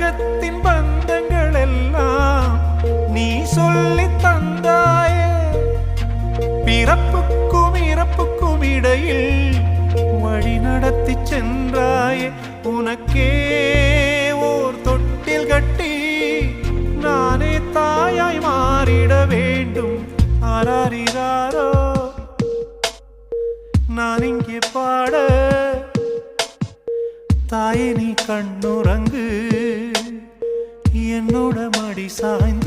பிரபஞ்சத்தின் பந்தங்கள் எல்லாம் நீ சொல்லி தந்தாயே. பிறப்புக்கும் இறப்புக்கும் இடையில் வழி நடத்தி சென்றாயே. உனக்கே ஓர் தொட்டில் கட்டி நானே தாயாய் மாறிட வேண்டும். ஆராரிராரோ நான் இங்கே பாட, தாயே நீ கண்ணுறங்கு, என்னோட மடி சாய்ந்து